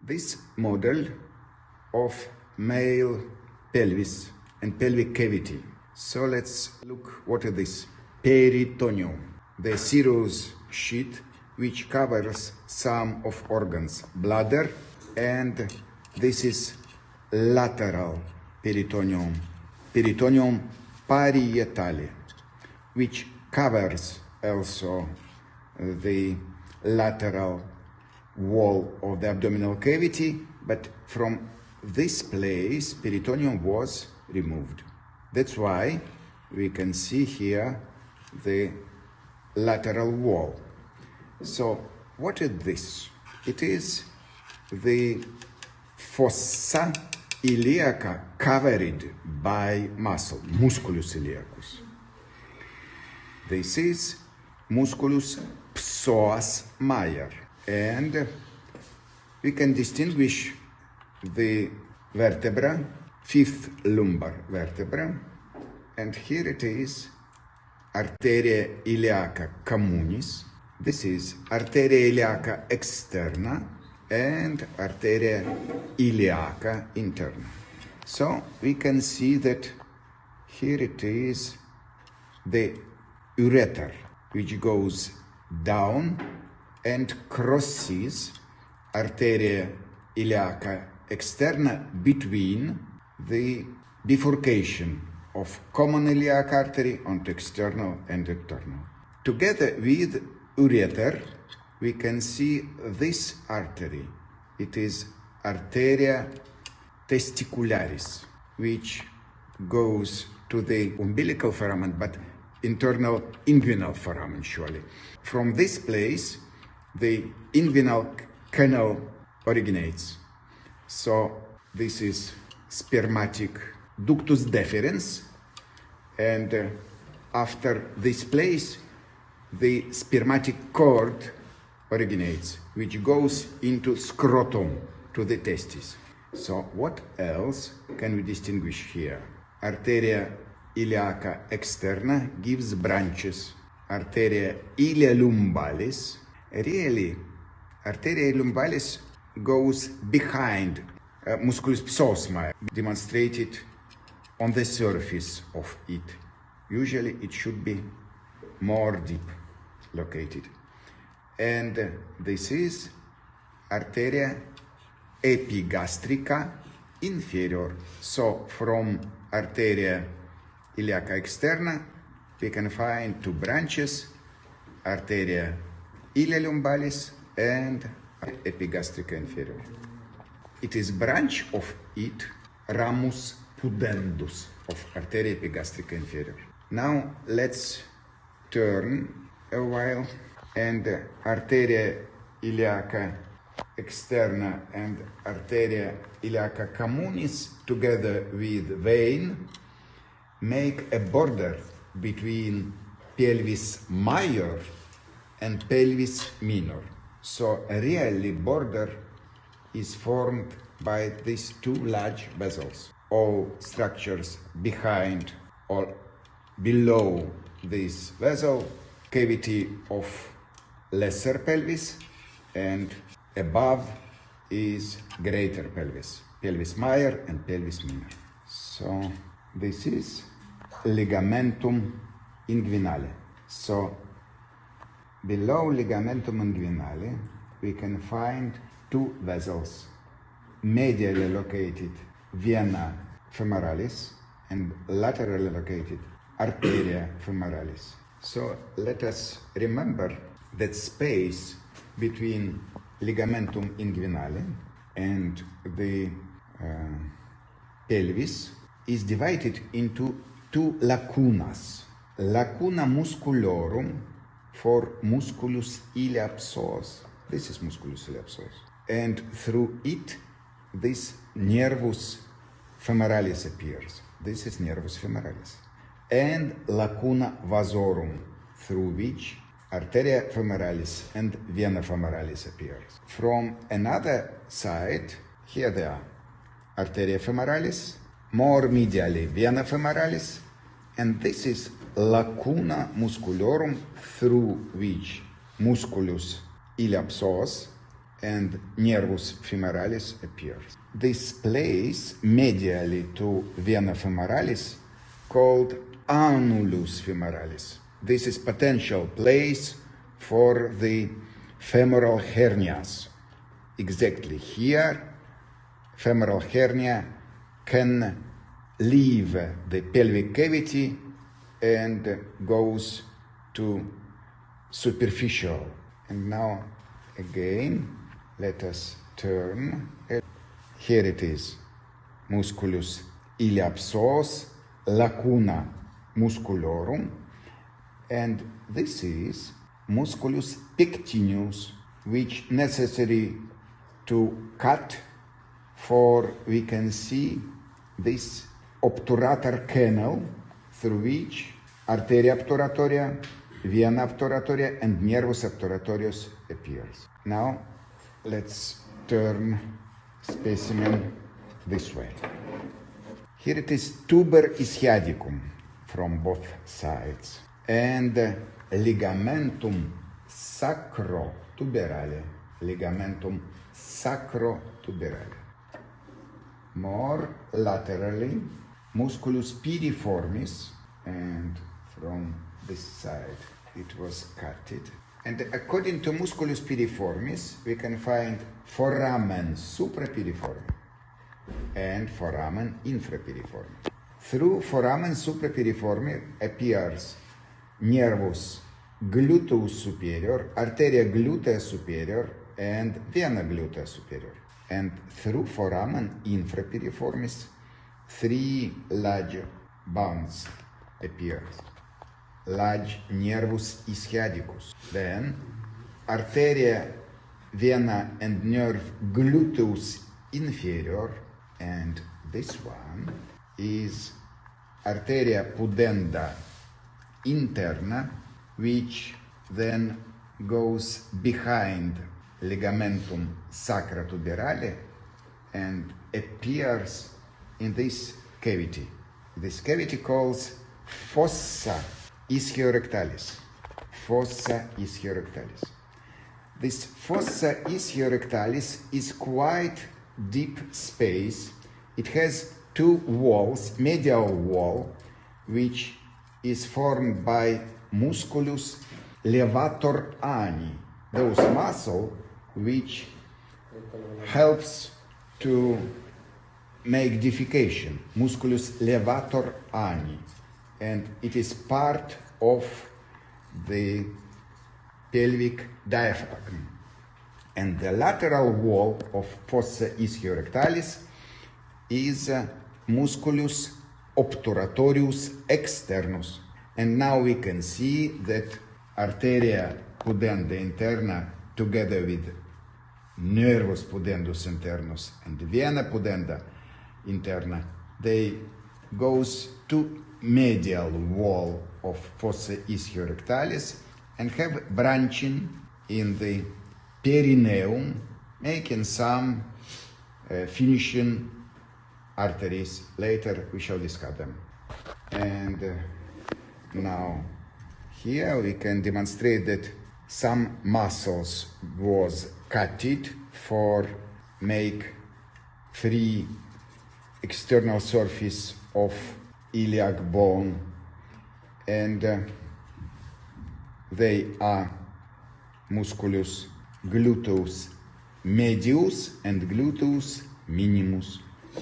this model of male pelvis and pelvic cavity. So let's look what is this. Peritoneum, the serous sheet which covers some of organs, bladder, and this is lateral peritoneum, peritoneum parietale, which covers also the lateral wall of the abdominal cavity, but from this place peritoneum was removed. That's why we can see here the lateral wall. So what is this? It is the fossa iliaca covered by muscle, musculus iliacus. This is musculus psoas major, and we can distinguish the vertebra, fifth lumbar vertebra, and here it is arteria iliaca communis. This is arteria iliaca externa and arteria iliaca interna. So we can see that here it is the ureter, which goes down and crosses arteria iliaca externa between the bifurcation of common iliac artery onto external and internal. Together with ureter, we can see this artery. It is arteria testicularis, which goes to the umbilical foramen, but internal inguinal foramen, surely. From this place, the inguinal canal originates. So this is spermatic ductus deferens, and after this place, the spermatic cord originates, which goes into scrotum, to the testes. So what else can we distinguish here? Arteria iliaca externa gives branches. Arteria ilia lumbalis, really, arteria lumbalis goes behind musculus psoas major, demonstrated on the surface of it. Usually it should be more deep located. And this is arteria epigastrica inferior. So from arteria iliaca externa, we can find two branches, arteria ilia lumbalis and epigastrica inferior. It is branch of it, ramus pudendus of arteria epigastrica inferior. Now let's turn a while, and arteria iliaca externa and arteria iliaca communis together with vein make a border between pelvis major and pelvis minor. So a really border is formed by these two large vessels. All structures behind or below this vessel, cavity of lesser pelvis, and above is greater pelvis, pelvis major and pelvis minor. So this is ligamentum inguinale. So below ligamentum inguinale, we can find two vessels, medially located vena femoralis and laterally located arteria femoralis. So let us remember that space between ligamentum inguinale and the pelvis is divided into two lacunas. Lacuna musculorum for musculus ilia psoas. This is musculus ilia psoas. And through it, this nervus femoralis appears. This is nervus femoralis. And lacuna vasorum, through which arteria femoralis and vena femoralis appears. From another side, here they are, arteria femoralis, more medially vena femoralis, and this is lacuna musculorum, through which musculus ilia psoas and nervus femoralis appears. This place medially to vena femoralis called annulus femoralis. This is potential place for the femoral hernias. Exactly here, femoral hernia can leave the pelvic cavity and goes to superficial. And now again, let us turn. Here it is, musculus iliopsoas, lacuna musculorum, and this is musculus pectineus, which necessary to cut, for we can see this obturator canal through which arteria obturatoria, vena obturatoria, and nervus obturatorius appears. Now let's turn specimen this way. Here it is tuber ischiadicum from both sides and ligamentum sacrotuberale. Ligamentum sacrotuberale. More laterally, musculus piriformis, and from this side it was cutted. And according to musculus piriformis, we can find foramen suprapiriformis and foramen infrapiriformis. Through foramen suprapiriformis appears nervus gluteus superior, arteria glutea superior, and vena glutea superior. And through foramen infrapiriformis, three large bones appears. Large nervus ischiadicus. Then arteria, vena, and nerve gluteus inferior, and this one is arteria pudenda interna, which then goes behind ligamentum sacrotuberale and appears in this cavity. This cavity calls fossa ischiorectalis. Fossa ischiorectalis. This fossa ischiorectalis is quite deep space. It has two walls, medial wall, which is formed by musculus levator ani, those muscle which helps to make defecation, musculus levator ani, and it is part of the pelvic diaphragm. And the lateral wall of fossa ischiorectalis is musculus obturatorius externus. And now we can see that arteria pudenda interna, together with nervus pudendus internus and vena pudenda interna, they goes to medial wall of fossa ischiorectalis and have branching in the perineum, making some finishing arteries. Later we shall discuss them. And now here we can demonstrate that some muscles was cutted for make free external surface of iliac bone, and they are musculus gluteus medius and gluteus minimus.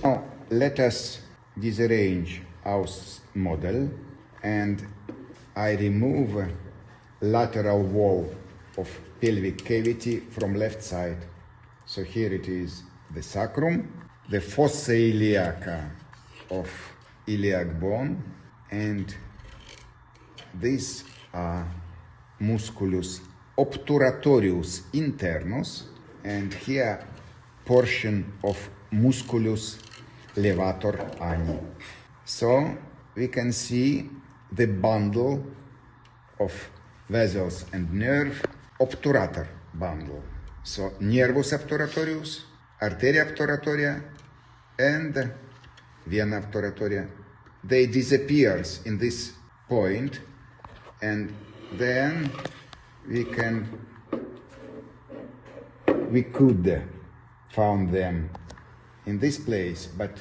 Now let us disarrange our model, and I remove lateral wall of pelvic cavity from left side. So here it is the sacrum, the fossa iliaca of iliac bone, and these are musculus obturatorius internus, and here portion of musculus levator ani. So we can see the bundle of vessels and nerve, obturator bundle. So nervus obturatorius, arteria obturatoria, and vena obturatoria, they disappears in this point, and then we can we could found them in this place, but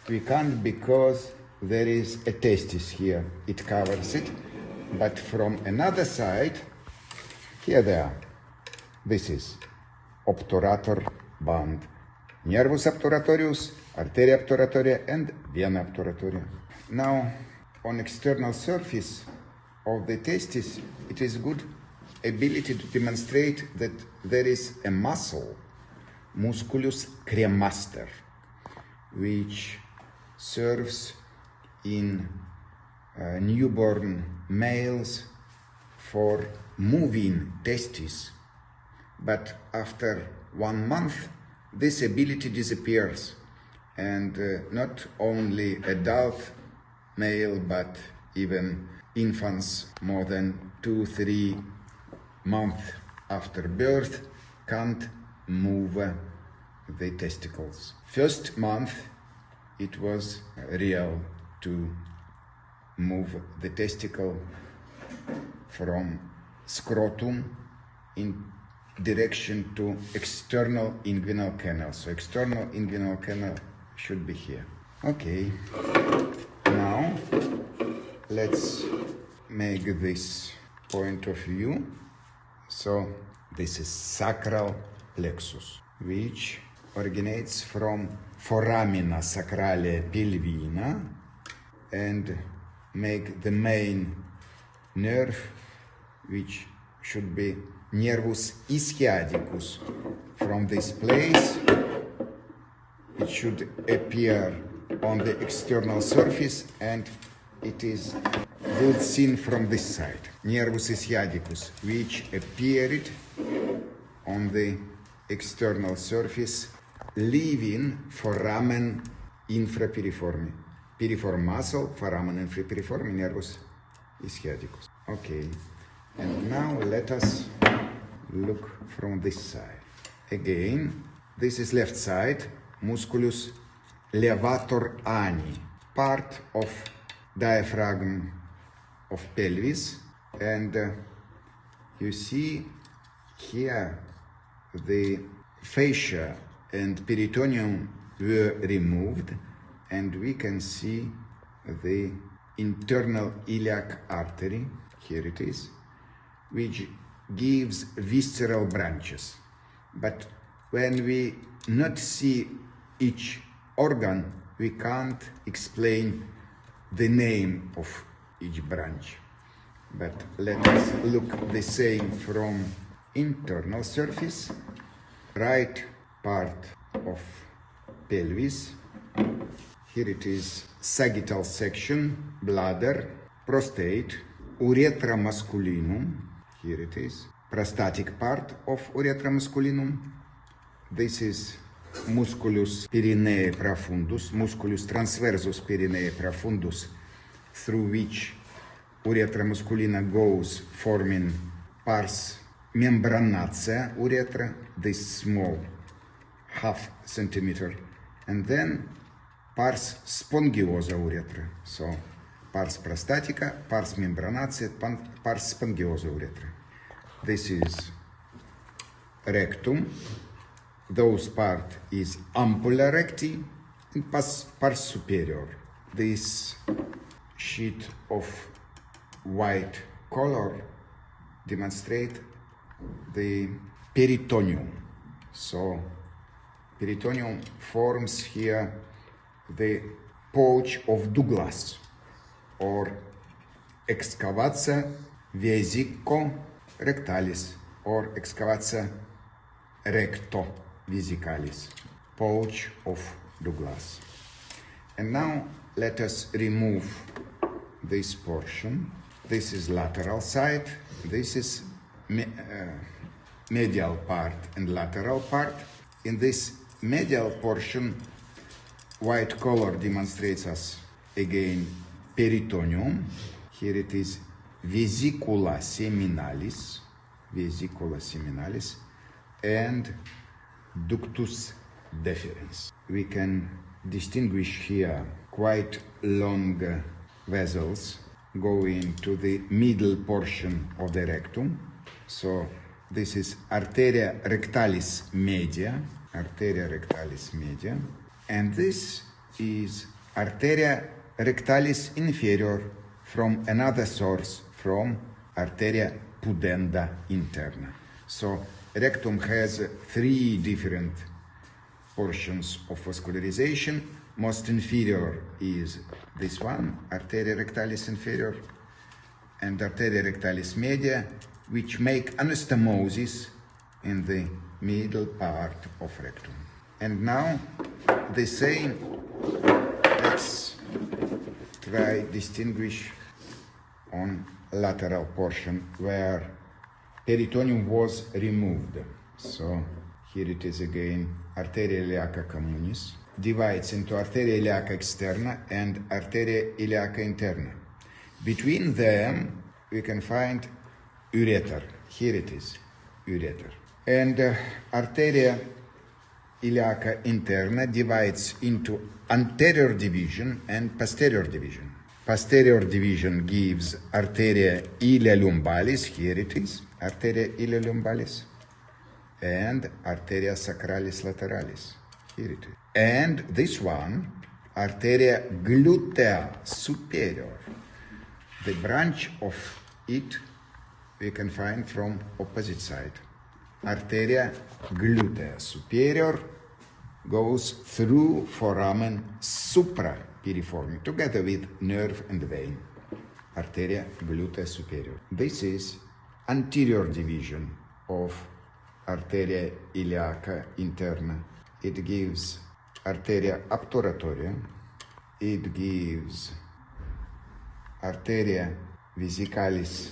we can't because there is a testis here. It covers it, but from another side, here they are. This is obturator band. Nervus obturatorius, arteria obturatoria, and vena obturatoria. Now, on external surface of the testis, it is good ability to demonstrate that there is a muscle, musculus cremaster, which serves in newborn males for moving testes. But after 1 month, this ability disappears, and not only adult male, but even infants more than 2-3 months after birth can't move the testicles. First month, it was real to move the testicle from scrotum in direction to external inguinal canal. So external inguinal canal should be here. Okay, now let's make this point of view. So this is sacral plexus, which originates from foramina sacrale pelvina and make the main nerve, which should be nervus ischiadicus. From this place, it should appear on the external surface, and it is good seen from this side. Nervus ischiadicus, which appeared on the external surface, leaving foramen infrapiriforme. Piriform muscle, foramen infrapiriforme, nervus ischiadicus. Okay, and now let us look from this side. Again, this is left side, musculus levator ani, part of diaphragm of pelvis, and you see here the fascia and peritoneum were removed, and we can see the internal iliac artery, here it is, which gives visceral branches. But when we not see each organ, we can't explain the name of each branch. But let us look the same from internal surface. Right part of pelvis. Here it is sagittal section, bladder, prostate, urethra masculinum. Here it is prostatic part of urethra masculinum. This is musculus perineae profundus, musculus transversus perineae profundus, through which urethra masculina goes, forming pars membranacea urethra, this small ½ centimeter, and then pars spongiosa urethra. So pars prostatica, pars membranacea, pars spongiosa urethra. This is rectum. Those part is ampulla recti and pars superior. This sheet of white color demonstrate the peritoneum. So peritoneum forms here the pouch of Douglas, or excavatia vesico-rectalis, or excavatia recto-vesicalis, pouch of Douglas. And now let us remove this portion. This is lateral side, this is medial part and lateral part. In this medial portion, white color demonstrates us again peritoneum. Here it is vesicula seminalis, and ductus deferens. We can distinguish here quite long vessels going to the middle portion of the rectum. So This is arteria rectalis media, and this is arteria rectalis inferior from another source, from arteria pudenda interna. So rectum has three different portions of vascularization. Most inferior is this one, arteria rectalis inferior, and arteria rectalis media, which make anastomosis in the middle part of rectum. And now the same, let's try distinguish on lateral portion where peritoneum was removed. So here it is again, arteria iliaca communis, divides into arteria iliaca externa and arteria iliaca interna. Between them, we can find ureter. Here it is, ureter. And arteria iliaca interna divides into anterior division and posterior division. Posterior division gives arteria ilia lumbalis, here it is, arteria ilia lumbalis, and arteria sacralis lateralis, here it is. And this one, arteria glutea superior. The branch of it we can find from opposite side. Arteria glutea superior goes through foramen suprapiriformis together with nerve and vein. Arteria glutea superior. This is anterior division of arteria iliaca interna. It gives arteria obturatoria. It gives arteria vesicalis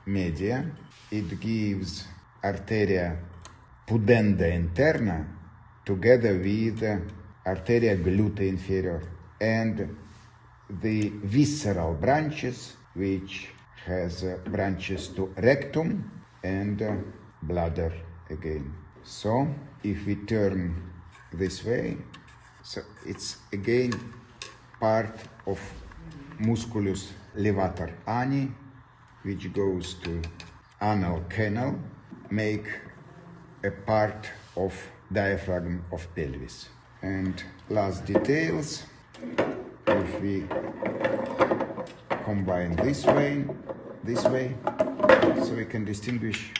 media. It gives arteria pudenda interna together with arteria glutea inferior and the visceral branches, which has branches to rectum and bladder again. So if we turn this way, so it's again part of musculus levator ani, which goes to anal canal, make a part of diaphragm of pelvis. And last details, if we combine this way, so we can distinguish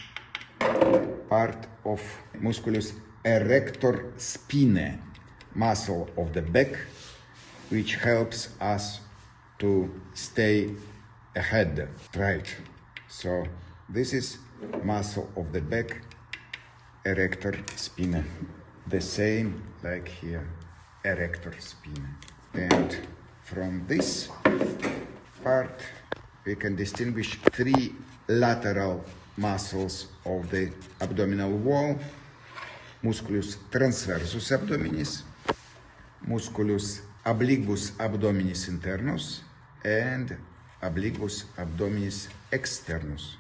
part of musculus erector spinae, muscle of the back, which helps us to stay ahead, right? So this is muscle of the back, erector spinae, the same like here, erector spinae. And from this part, we can distinguish three lateral muscles of the abdominal wall: musculus transversus abdominis, musculus obliquus abdominis internus, and obliquus abdominis externus.